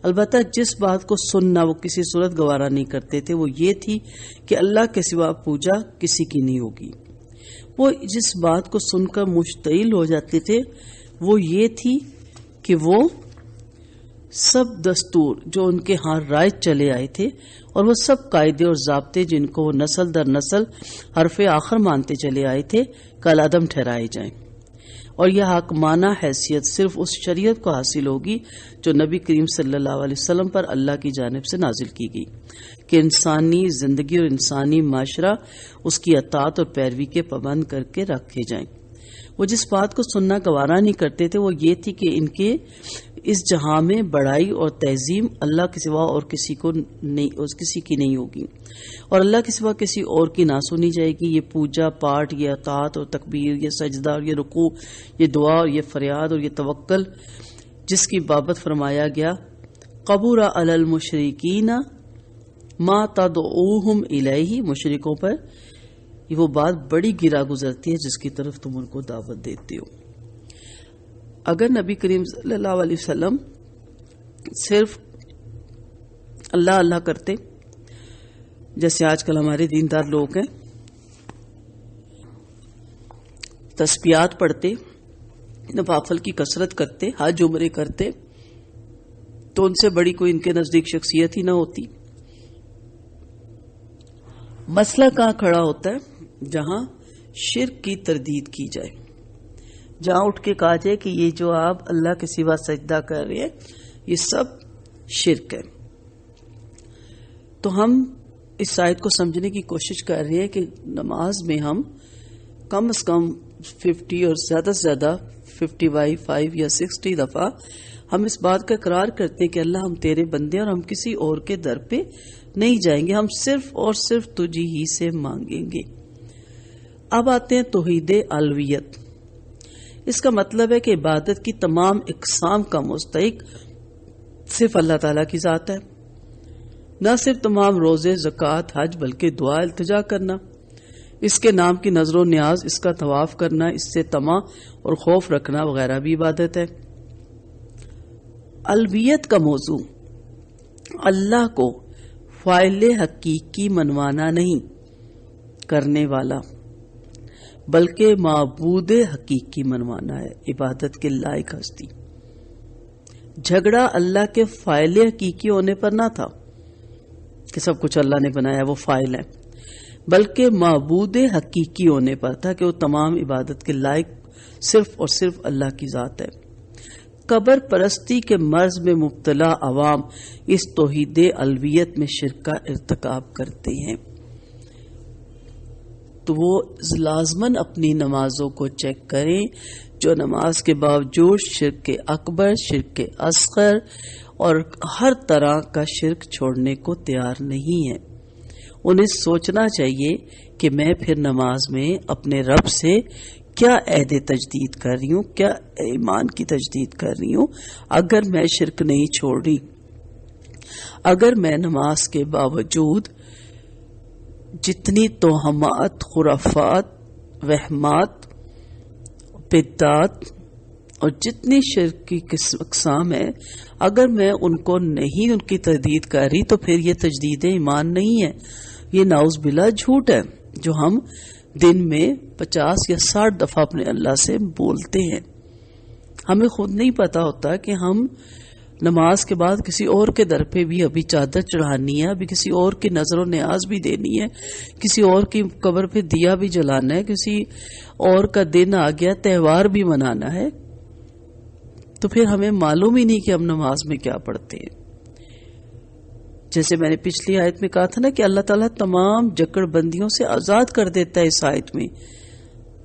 البتہ جس بات کو سننا وہ کسی صورت گوارا نہیں کرتے تھے وہ یہ تھی کہ اللہ کے سوا پوجا کسی کی نہیں ہوگی. وہ جس بات کو سن کر مشتعل ہو جاتے تھے وہ یہ تھی کہ وہ سب دستور جو ان کے ہاں رائج چلے آئے تھے اور وہ سب قاعدے اور ضابطے جن کو وہ نسل در نسل حرف آخر مانتے چلے آئے تھے کالعدم ٹھہرائے جائیں. اور یہ حاکمانہ حیثیت صرف اس شریعت کو حاصل ہوگی جو نبی کریم صلی اللہ علیہ وسلم پر اللہ کی جانب سے نازل کی گئی کہ انسانی زندگی اور انسانی معاشرہ اس کی اطاعت اور پیروی کے پابند کر کے رکھے جائیں. وہ جس بات کو سننا گوارا نہیں کرتے تھے وہ یہ تھی کہ ان کے اس جہاں میں بڑائی اور تہذیب اللہ کے سوا اور کسی کی نہیں ہوگی اور اللہ کے سوا کسی اور کی نہ سنی جائے گی. یہ پوجا پاٹ, یہ اطاعت اور تکبیر, یہ سجدہ اور یہ رکوع, یہ دعا اور یہ فریاد اور یہ توکل جس کی بابت فرمایا گیا قبر علی المشرکین ما تدعوہم الیہ, مشرکوں پر یہ وہ بات بڑی گرا گزرتی ہے جس کی طرف تم ان کو دعوت دیتے ہو. اگر نبی کریم صلی اللہ علیہ وسلم صرف اللہ اللہ کرتے جیسے آج کل ہمارے دیندار لوگ ہیں, تسبیحات پڑھتے, نوافل کی کثرت کرتے, حج عمرے کرتے, تو ان سے بڑی کوئی ان کے نزدیک شخصیت ہی نہ ہوتی. مسئلہ کہاں کھڑا ہوتا ہے؟ جہاں شرک کی تردید کی جائے, جہاں اٹھ کے کہا جائے کہ یہ جو آپ اللہ کے سوا سجدہ کر رہے ہیں یہ سب شرک ہے. تو ہم اس آیت کو سمجھنے کی کوشش کر رہے ہیں کہ نماز میں ہم کم از کم 50 اور زیادہ سے زیادہ 55 یا 60 دفعہ ہم اس بات کا اقرار کرتے ہیں کہ اللہ ہم تیرے بندے اور ہم کسی اور کے در پہ نہیں جائیں گے, ہم صرف اور صرف تجھی ہی سے مانگیں گے. اب آتے ہیں توحید الوہیت. اس کا مطلب ہے کہ عبادت کی تمام اقسام کا مستحق صرف اللہ تعالیٰ کی ذات ہے. نہ صرف تمام روزے, زکوٰۃ, حج بلکہ دعا, التجا کرنا, اس کے نام کی نظر و نیاز, اس کا طواف کرنا, اس سے طمع اور خوف رکھنا وغیرہ بھی عبادت ہے. الوہیت کا موضوع اللہ کو فاعل حقیقی منوانا نہیں کرنے والا بلکہ معبود حقیقی منوانا ہے, عبادت کے لائق ہستی. جھگڑا اللہ کے فاعل حقیقی ہونے پر نہ تھا کہ سب کچھ اللہ نے بنایا وہ فاعل ہے, بلکہ معبود حقیقی ہونے پر تھا کہ وہ تمام عبادت کے لائق صرف اور صرف اللہ کی ذات ہے. قبر پرستی کے مرض میں مبتلا عوام اس توحید الوہیت میں شرک کا ارتکاب کرتے ہیں. تو وہ لازماً اپنی نمازوں کو چیک کریں جو نماز کے باوجود شرک اکبر, شرک اصغر اور ہر طرح کا شرک چھوڑنے کو تیار نہیں ہے. انہیں سوچنا چاہیے کہ میں پھر نماز میں اپنے رب سے کیا عہد تجدید کر رہی ہوں, کیا ایمان کی تجدید کر رہی ہوں اگر میں شرک نہیں چھوڑ رہی. اگر میں نماز کے باوجود جتنی توہمات، خرافات، وہمات، بدعات اور جتنی شرک کی اقسام ہے، اگر میں ان کو نہیں ان کی تردید کر رہی تو پھر یہ تجدید ایمان نہیں ہے، یہ نعوذ باللہ جھوٹ ہے جو ہم دن میں 50 یا 60 دفعہ اپنے اللہ سے بولتے ہیں۔ ہمیں خود نہیں پتا ہوتا کہ ہم نماز کے بعد کسی اور کے در پہ بھی ابھی چادر چڑھانی ہے، ابھی کسی اور کی نظر و نیاز بھی دینی ہے، کسی اور کی قبر پہ دیا بھی جلانا ہے، کسی اور کا دن آ گیا تہوار بھی منانا ہے، تو پھر ہمیں معلوم ہی نہیں کہ ہم نماز میں کیا پڑھتے ہیں۔ جیسے میں نے پچھلی آیت میں کہا تھا نا کہ اللہ تعالیٰ تمام جکڑ بندیوں سے آزاد کر دیتا ہے اس آیت میں،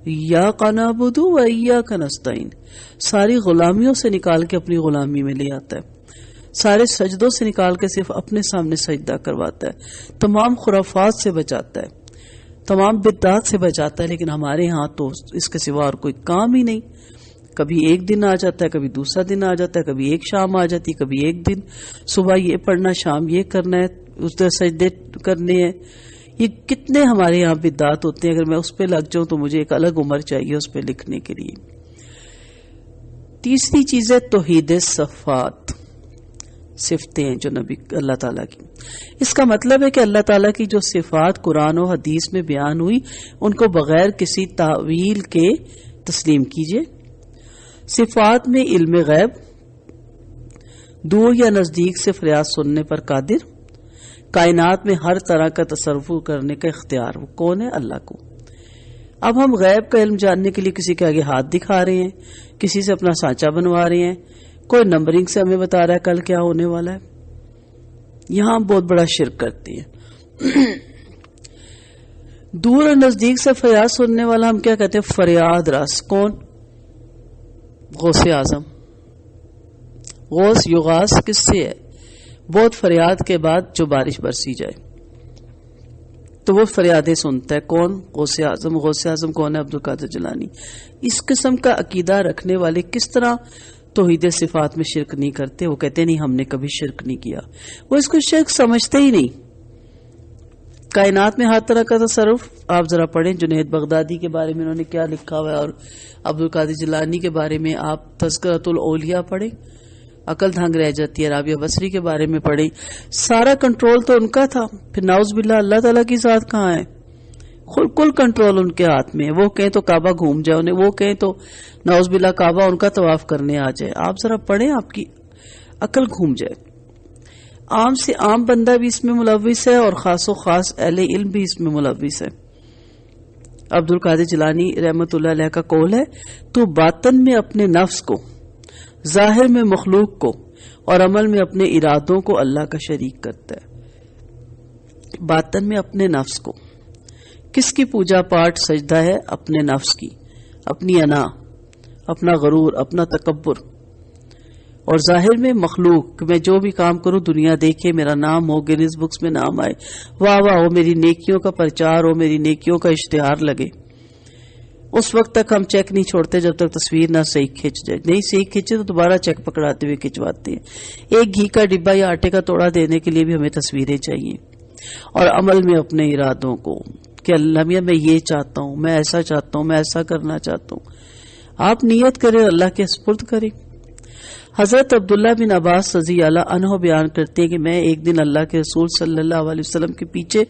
ایاک نعبد و ایاک نستعین، ساری غلامیوں سے نکال کے اپنی غلامی میں لے آتا ہے، سارے سجدوں سے نکال کے صرف اپنے سامنے سجدہ کرواتا ہے، تمام خرافات سے بچاتا ہے، تمام بدعات سے بچاتا ہے، لیکن ہمارے ہاں تو اس کے سوا اور کوئی کام ہی نہیں۔ کبھی ایک دن آ جاتا ہے، کبھی دوسرا دن آ جاتا ہے، کبھی ایک شام آ جاتی ہے، کبھی ایک دن، صبح یہ پڑھنا، شام یہ کرنا ہے، اس دن سجدے کرنے ہیں۔ یہ کتنے ہمارے یہاں بدعات ہوتے ہیں، اگر میں اس پہ لگ جاؤں تو مجھے ایک الگ عمر چاہیے اس پہ لکھنے کے لیے۔ تیسری چیز ہے توحید صفات، صفتیں ہیں جو نبی اللہ تعالیٰ کی۔ اس کا مطلب ہے کہ اللہ تعالیٰ کی جو صفات قرآن و حدیث میں بیان ہوئی ان کو بغیر کسی تعویل کے تسلیم کیجئے۔ صفات میں علم غیب، دور یا نزدیک سے فریاد سننے پر قادر، کائنات میں ہر طرح کا تصرف کرنے کا اختیار، وہ کون ہے؟ اللہ کو۔ اب ہم غیب کا علم جاننے کے لیے کسی کے آگے ہاتھ دکھا رہے ہیں، کسی سے اپنا سانچہ بنوا رہے ہیں، کوئی نمبرنگ سے ہمیں بتا رہا ہے کل کیا ہونے والا ہے۔ یہاں ہم بہت بڑا شرک کرتے ہیں۔ دور اور نزدیک سے فریاد سننے والا ہم کیا کہتے ہیں؟ فریاد رس۔ کون؟ غوث اعظم۔ غوث یغاث کس سے ہے؟ بہت فریاد کے بعد جو بارش برسی جائے تو وہ فریادیں سنتا ہے۔ کون؟ غوث اعظم۔ غوث اعظم کون ہے؟ عبد القادر جیلانی۔ اس قسم کا عقیدہ رکھنے والے کس طرح توحید صفات میں شرک نہیں کرتے؟ وہ کہتے نہیں ہم نے کبھی شرک نہیں کیا، وہ اس کو شرک سمجھتے ہی نہیں۔ کائنات میں ہر طرح کا تصرف، آپ ذرا پڑھیں جنید بغدادی کے بارے میں انہوں نے کیا لکھا ہوا ہے، اور عبد القادر جیلانی کے بارے میں آپ تذکرۃ الاولیاء پڑھیں، عقل دھنگ رہ جاتی ہے۔ رابعہ بصری کے بارے میں پڑھیں، سارا کنٹرول تو ان کا تھا، پھر نعوذ باللہ اللہ تعالیٰ کی ذات کہاں ہے؟ کل کنٹرول ان کے ہاتھ میں ہے۔ وہ کہیں تو کعبہ گھوم جائے انہیں، وہ کہیں تو نعوذ باللہ کعبہ ان کا طواف کرنے آ جائے۔ آپ ذرا پڑھیں، آپ کی عقل گھوم جائے۔ عام سے عام بندہ بھی اس میں ملوث ہے اور خاص و خاص اہل علم بھی اس میں ملوث ہے۔ عبد القادر جیلانی رحمت اللہ علیہ کا قول ہے، تو باطن میں اپنے نفس کو، ظاہر میں مخلوق کو اور عمل میں اپنے ارادوں کو اللہ کا شریک کرتا ہے۔ باطن میں اپنے نفس کو، کس کی پوجا پاٹ سجدہ ہے؟ اپنے نفس کی، اپنی انا، اپنا غرور، اپنا تکبر۔ اور ظاہر میں مخلوق، میں جو بھی کام کروں دنیا دیکھے، میرا نام ہو، گینز بکس میں نام آئے، واہ واہ ہو، میری نیکیوں کا پرچار ہو، میری نیکیوں کا اشتہار لگے۔ اس وقت تک ہم چیک نہیں چھوڑتے جب تک تصویر نہ صحیح کھنچ جائے۔ نہیں صحیح کھنچے تو دوبارہ چیک پکڑاتے ہوئے کھنچواتے ہیں۔ ایک گھی کا ڈبہ یا آٹے کا توڑا دینے کے لیے بھی ہمیں تصویریں چاہیے۔ اور عمل میں اپنے ارادوں کو کہ اللہ میاں میں یہ چاہتا ہوں، میں ایسا چاہتا ہوں، میں ایسا کرنا چاہتا ہوں، آپ نیت کریں، اللہ کے سپرد کریں۔ حضرت عبداللہ بن عباس رضی اللہ عنہ بیان کرتے ہیں کہ میں ایک دن اللہ کے رسول صلی اللہ علیہ وسلم کے پیچھے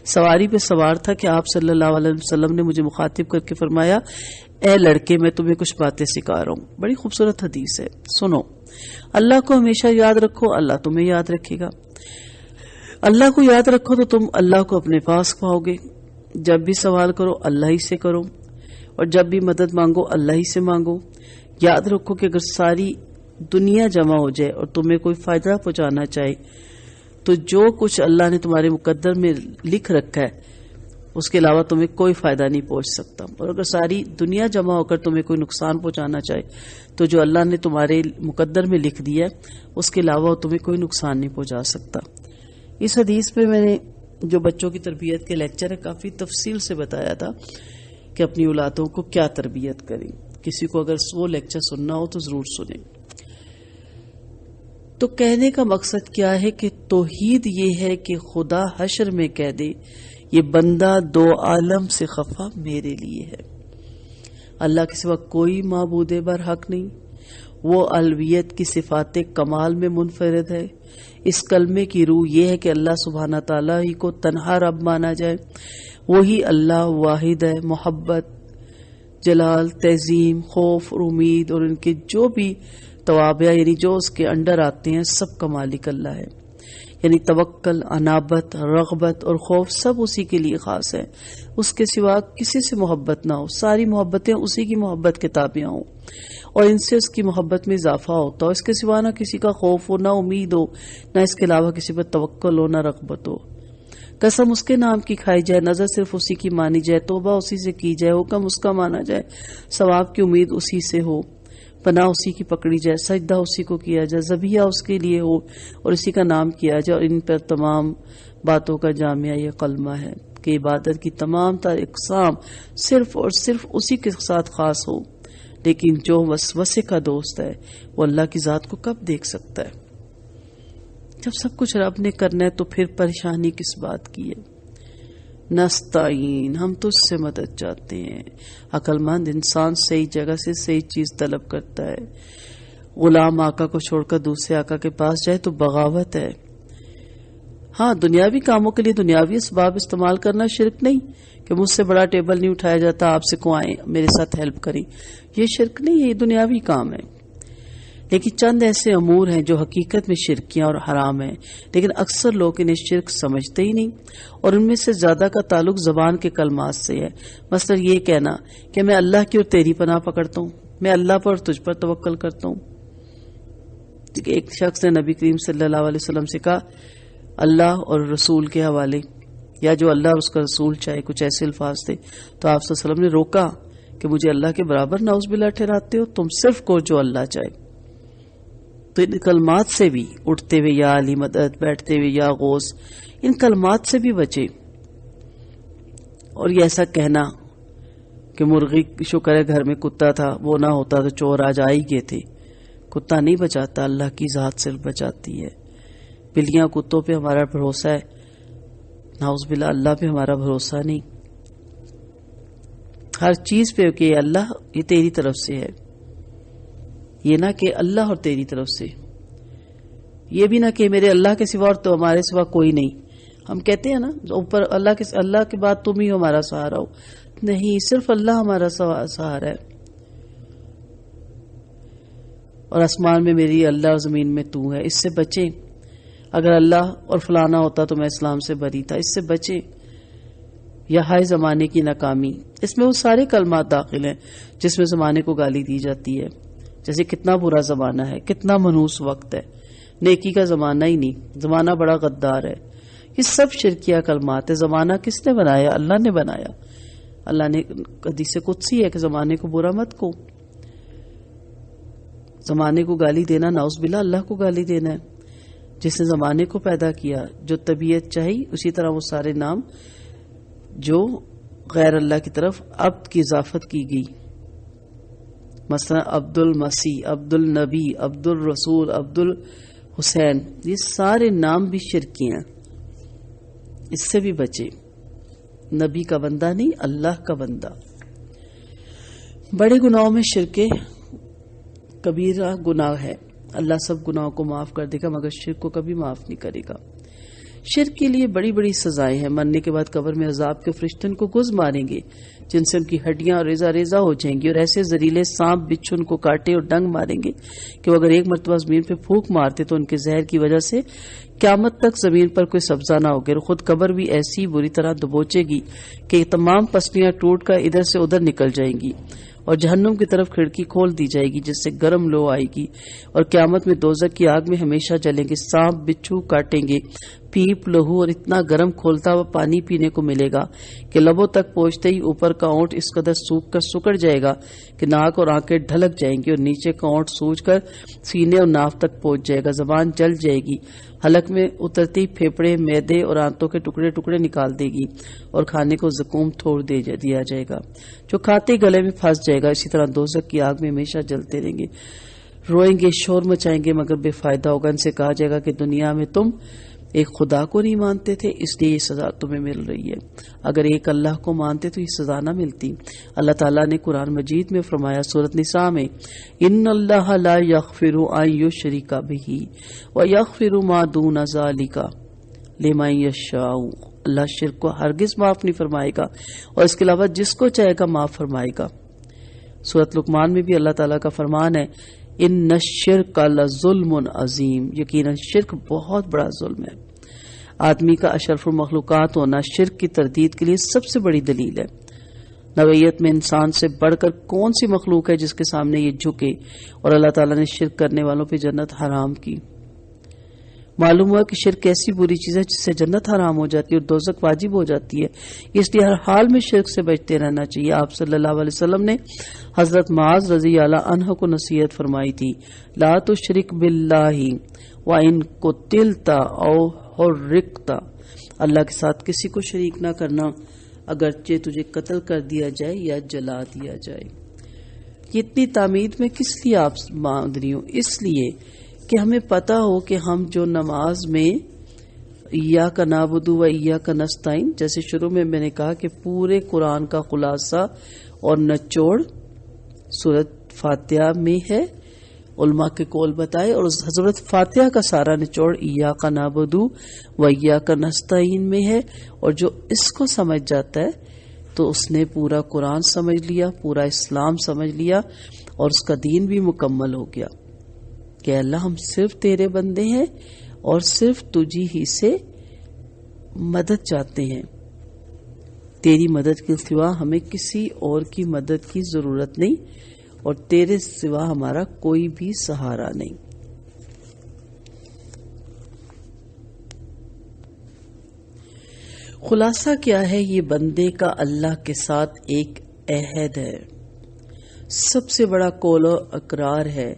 سواری پہ سوار تھا کہ آپ صلی اللہ علیہ وسلم نے مجھے مخاطب کر کے فرمایا، اے لڑکے میں تمہیں کچھ باتیں سکھا رہا ہوں۔ بڑی خوبصورت حدیث ہے، سنو۔ اللہ کو ہمیشہ یاد رکھو، اللہ تمہیں یاد رکھے گا۔ اللہ کو یاد رکھو تو تم اللہ کو اپنے پاس پاؤ گے۔ جب بھی سوال کرو اللہ ہی سے کرو، اور جب بھی مدد مانگو اللہ ہی سے مانگو۔ یاد رکھو کہ اگر ساری دنیا جمع ہو جائے اور تمہیں کوئی فائدہ پہنچانا چاہے تو جو کچھ اللہ نے تمہارے مقدر میں لکھ رکھا ہے اس کے علاوہ تمہیں کوئی فائدہ نہیں پہنچ سکتا، اور اگر ساری دنیا جمع ہو کر تمہیں کوئی نقصان پہنچانا چاہے تو جو اللہ نے تمہارے مقدر میں لکھ دیا ہے اس کے علاوہ تمہیں کوئی نقصان نہیں پہنچا سکتا۔ اس حدیث پہ میں نے جو بچوں کی تربیت کے لیکچر ہے کافی تفصیل سے بتایا تھا کہ اپنی اولادوں کو کیا تربیت کریں۔ کسی کو اگر وہ لیکچر سننا ہو تو ضرور سنیں۔ تو کہنے کا مقصد کیا ہے کہ توحید یہ ہے کہ خدا حشر میں کہہ دے یہ بندہ دو عالم سے خفا میرے لیے ہے. اللہ کے سوا کوئی معبود برحق نہیں. وہ الویت کی صفات کمال میں منفرد ہے. اس کلمے کی روح یہ ہے کہ اللہ سبحانہ تعالیٰ ہی کو تنہا رب مانا جائے. وہی اللہ واحد ہے. محبت، جلال، تعظیم، خوف اور امید اور ان کے جو بھی توابع یعنی جو اس کے انڈر آتے ہیں سب کا مالک اللہ ہے. یعنی توکل، انابت، رغبت اور خوف سب اسی کے لیے خاص ہے. اس کے سوا کسی سے محبت نہ ہو. ساری محبتیں اسی کی محبت کے تابع ہوں اور ان سے اس کی محبت میں اضافہ ہوتا ہو. اس کے سوا نہ کسی کا خوف ہو، نہ امید ہو، نہ اس کے علاوہ کسی پر توکل ہو، نہ رغبت ہو. قسم اس کے نام کی کھائی جائے، نظر صرف اسی کی مانی جائے، توبہ اسی سے کی جائے، حکم اس کا مانا جائے، ثواب کی امید اسی سے ہو، پناہ اسی کی پکڑی جائے، سجدہ اسی کو کیا جائے، ذبیحہ اس کے لیے ہو اور اسی کا نام کیا جائے. اور ان پر تمام باتوں کا جامعہ یہ کلمہ ہے کہ عبادت کی تمام تر اقسام صرف اور صرف اسی کے ساتھ خاص ہو. لیکن جو وسوسے کا دوست ہے وہ اللہ کی ذات کو کب دیکھ سکتا ہے؟ جب سب کچھ رب نے کرنا ہے تو پھر پریشانی کس بات کی ہے؟ نستعین، ہم تو اس سے مدد چاہتے ہیں. عقل مند انسان صحیح جگہ سے صحیح چیز طلب کرتا ہے. غلام آقا کو چھوڑ کر دوسرے آقا کے پاس جائے تو بغاوت ہے. ہاں، دنیاوی کاموں کے لیے دنیاوی اسباب استعمال کرنا شرک نہیں کہ مجھ سے بڑا ٹیبل نہیں اٹھایا جاتا، آپ سے کو آئیں میرے ساتھ ہیلپ کریں، یہ شرک نہیں ہے، یہ دنیاوی کام ہے. لیکن چند ایسے امور ہیں جو حقیقت میں شرکیاں اور حرام ہیں، لیکن اکثر لوگ انہیں شرک سمجھتے ہی نہیں اور ان میں سے زیادہ کا تعلق زبان کے کلمات سے ہے. مثلا یہ کہنا کہ میں اللہ کی اور تیری پناہ پکڑتا ہوں، میں اللہ پر اور تجھ پر توکل کرتا ہوں. ایک شخص نے نبی کریم صلی اللہ علیہ وسلم سے کہا اللہ اور رسول کے حوالے، یا جو اللہ اور اس کا رسول چاہے، کچھ ایسے الفاظ تھے. تو آپ صلی اللہ علیہ وسلم نے روکا کہ مجھے اللہ کے برابر نعوذ باللہ ٹھہراتے ہو، تم صرف کو جو اللہ چاہے. تو ان کلمات سے بھی، اٹھتے ہوئے یا علی مدد، بیٹھتے ہوئے یا غوث، ان کلمات سے بھی بچے. اور یہ ایسا کہنا کہ مرغی شکر ہے گھر میں کتا تھا، وہ نہ ہوتا تو چور آج آ ہی گئے تھے. کتا نہیں بچاتا، اللہ کی ذات صرف بچاتی ہے. بلیاں کتوں پہ ہمارا بھروسہ ہے، نعوذ باللہ اللہ پہ ہمارا بھروسہ نہیں. ہر چیز پہ کہ اللہ یہ تیری طرف سے ہے، یہ نہ کہ اللہ اور تیری طرف سے. یہ بھی نہ کہ میرے اللہ کے سوا اور تو ہمارے سوا کوئی نہیں. ہم کہتے ہیں نا اوپر اللہ کے بعد تم ہی ہمارا سہارا ہو. نہیں، صرف اللہ ہمارا سہارا ہے. اور آسمان میں میری اللہ اور زمین میں تو ہے. اس سے بچیں. اگر اللہ اور فلانا ہوتا تو میں اسلام سے بری تھا، اس سے بچیں. یا ہائے زمانے کی ناکامی، اس میں وہ سارے کلمات داخل ہیں جس میں زمانے کو گالی دی جاتی ہے. جیسے کتنا برا زمانہ ہے، کتنا منحوس وقت ہے، نیکی کا زمانہ ہی نہیں، زمانہ بڑا غدار ہے. یہ سب شرکیہ کلمات ہے. زمانہ کس نے بنایا؟ اللہ نے بنایا. اللہ نے حدیث قدسی ہے کہ زمانے کو برا مت کو. زمانے کو گالی دینا نعوذ باللہ اللہ کو گالی دینا ہے. جس نے زمانے کو پیدا کیا، جو طبیعت چاہی، اسی طرح وہ سارے نام جو غیر اللہ کی طرف عبد کی اضافت کی گئی، مثلا عبد المسیح، عبد النبی، عبد الرسول، عبد الحسین، یہ سارے نام بھی شرکی ہیں. اس سے بھی بچے. نبی کا بندہ نہیں، اللہ کا بندہ. بڑے گناہوں میں شرک کبیرہ گناہ ہے. اللہ سب گناہوں کو معاف کر دے گا مگر شرک کو کبھی معاف نہیں کرے گا. شرک کے لیے بڑی بڑی سزائیں ہیں. مرنے کے بعد قبر میں عذاب کے فرشتے ان کو گز ماریں گے جن سے ان کی ہڈیاں ریزہ ریزہ ہو جائیں گی، اور ایسے زہریلے سانپ بچھو ان کو کاٹے اور ڈنگ ماریں گے کہ وہ اگر ایک مرتبہ زمین پہ پھونک مارتے تو ان کے زہر کی وجہ سے قیامت تک زمین پر کوئی سبزہ نہ ہوگا. اور خود قبر بھی ایسی بری طرح دبوچے گی کہ تمام پسلیاں ٹوٹ کر ادھر سے ادھر نکل جائیں گی، اور جہنم کی طرف کھڑکی کھول دی جائے گی جس سے گرم لو آئے گی، اور قیامت میں دوزخ کی آگ میں ہمیشہ جلیں گے. سانپ بچھو کاٹیں گے، پیپ لہو اور اتنا گرم کھولتا ہوا پانی پینے کو ملے گا کہ لبوں تک پہنچتے ہی اوپر کا اونٹ اس قدر سوکھ کر سکڑ جائے گا کہ ناک اور آنکھیں ڈھلک جائیں گی، اور نیچے کا اونٹ سوج کر سینے اور ناف تک پہنچ جائے گا. زبان جل جائے گی، حلق میں اترتی پھیپڑے، معدے اور آنتوں کے ٹکڑے ٹکڑے نکال دے گی، اور کھانے کو زکوم تھوڑ دیا جائے گا جو کھاتے گلے میں پھنس جائے گا. اسی طرح دوزخ کی آگ میں ہمیشہ جلتے رہیں گے. روئیں گے، شور مچائیں گے، مگر بے فائدہ ہوگا. ان سے کہا جائے گا کہ دنیا میں تم ایک خدا کو نہیں مانتے تھے، اس لیے یہ سزا تمہیں مل رہی ہے. اگر ایک اللہ کو مانتے تو یہ سزا نہ ملتی. اللہ تعالیٰ نے قرآن مجید میں فرمایا سورۃ نساء میں، ان اللہ لا یغفر ان یشرک بہ ویغفر ما دون ذلک لمن یشاء. اللہ شرک کو ہرگز معاف نہیں فرمائے گا اور اس کے علاوہ جس کو چاہے گا معاف فرمائے گا. سورۃ لقمان میں بھی اللہ تعالیٰ کا فرمان ہے، ان الشرک لظلم عظیم. یقیناً شرک بہت بڑا ظلم ہے. آدمی کا اشرف المخلوقات ہونا شرک کی تردید کے لیے سب سے بڑی دلیل ہے. نوعیت میں انسان سے بڑھ کر کون سی مخلوق ہے جس کے سامنے یہ جھکے؟ اور اللہ تعالیٰ نے شرک کرنے والوں پہ جنت حرام کی. معلوم ہوا کہ شرک ایسی بری چیز ہے جس سے جنت حرام ہو جاتی ہے اور دوزخ واجب ہو جاتی ہے. اس لیے ہر حال میں شرک سے بچتے رہنا چاہیے. آپ صلی اللہ علیہ وسلم نے حضرت معاذ رضی اللہ عنہ کو نصیحت فرمائی تھی، لا تشرک باللہ وان قتلت او حرقت. اللہ کے ساتھ کسی کو شریک نہ کرنا، اگرچہ تجھے قتل کر دیا جائے یا جلا دیا جائے. یہ اتنی تامید میں کس لیے آپ مانگ رہی ہوں؟ اس لیے کہ ہمیں پتا ہو کہ ہم جو نماز میں ایاک نعبد و ایاک نستعین، جیسے شروع میں نے کہا کہ پورے قرآن کا خلاصہ اور نچوڑ سورۃ فاتحہ میں ہے، علماء کے قول بتائے، اور حضرت فاتحہ کا سارا نچوڑ ایاک نعبد و ایاک نستعین میں ہے. اور جو اس کو سمجھ جاتا ہے تو اس نے پورا قرآن سمجھ لیا، پورا اسلام سمجھ لیا اور اس کا دین بھی مکمل ہو گیا کہ اللہ ہم صرف تیرے بندے ہیں اور صرف تجھی ہی سے مدد چاہتے ہیں. تیری مدد کے سوا ہمیں کسی اور کی مدد کی ضرورت نہیں اور تیرے سوا ہمارا کوئی بھی سہارا نہیں. خلاصہ کیا ہے؟ یہ بندے کا اللہ کے ساتھ ایک عہد ہے، سب سے بڑا قول و اقرار ہے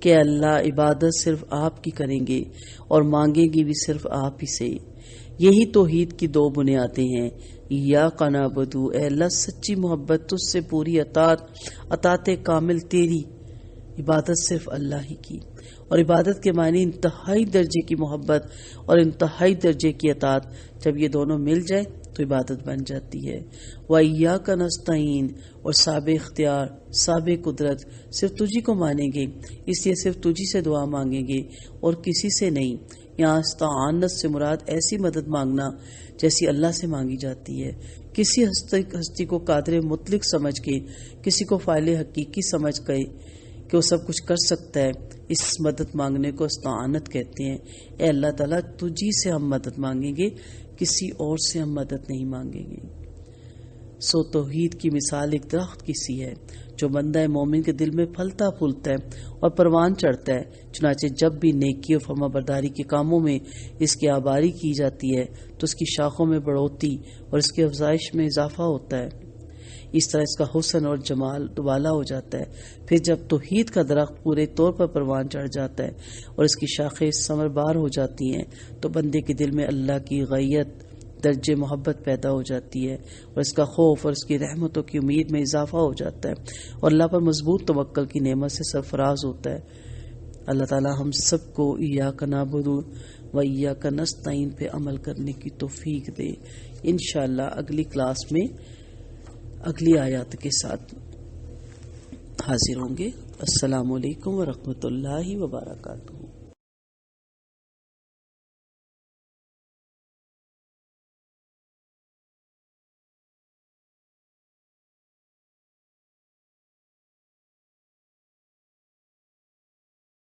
کہ اللہ عبادت صرف آپ کی کریں گے اور مانگیں گے بھی صرف آپ ہی سے. یہی توحید کی دو بنیادیں ہیں. ایاک نعبد، اے اللہ سچی محبت تجھ سے، پوری اطاعت کامل تیری، عبادت صرف اللہ ہی کی. اور عبادت کے معنی انتہائی درجے کی محبت اور انتہائی درجے کی اطاعت. جب یہ دونوں مل جائیں تو عبادت بن جاتی ہے. وَإِيَّاكَ نَسْتَعِينُ، اور صاحب اختیار، صاحب قدرت صرف تجھی کو مانیں گے، اس لیے صرف تجھی سے دعا مانگیں گے اور کسی سے نہیں. یہاں استعانت سے مراد ایسی مدد مانگنا جیسی اللہ سے مانگی جاتی ہے. کسی ہستی کو قادر مطلق سمجھ کے، کسی کو فاعل حقیقی سمجھ کے کہ وہ سب کچھ کر سکتا ہے، اس مدد مانگنے کو استعانت کہتے ہیں. اے اللہ تعالیٰ تجھی سے ہم مدد مانگیں گے، کسی اور سے ہم مدد نہیں مانگیں گے. سو توحید کی مثال ایک درخت کی سی ہے جو بندہ مومن کے دل میں پھلتا پھولتا ہے اور پروان چڑھتا ہے. چنانچہ جب بھی نیکی اور فرما برداری کے کاموں میں اس کی آباری کی جاتی ہے تو اس کی شاخوں میں بڑھوتی اور اس کی افزائش میں اضافہ ہوتا ہے. اس طرح اس کا حسن اور جمال دوبالا ہو جاتا ہے. پھر جب توحید کا درخت پورے طور پر پروان چڑھ جاتا ہے اور اس کی شاخیں ثمربار ہو جاتی ہیں تو بندے کے دل میں اللہ کی غیرت درجے محبت پیدا ہو جاتی ہے اور اس کا خوف اور اس کی رحمتوں کی امید میں اضافہ ہو جاتا ہے اور اللہ پر مضبوط توکل کی نعمت سے سرفراز ہوتا ہے. اللہ تعالی ہم سب کو ایاک نعبد و ایاک نستعین پہ عمل کرنے کی توفیق دے. انشاءاللہ اگلی کلاس میں اگلی آیات کے ساتھ حاضر ہوں گے. السلام علیکم ورحمۃ اللہ وبرکاتہ.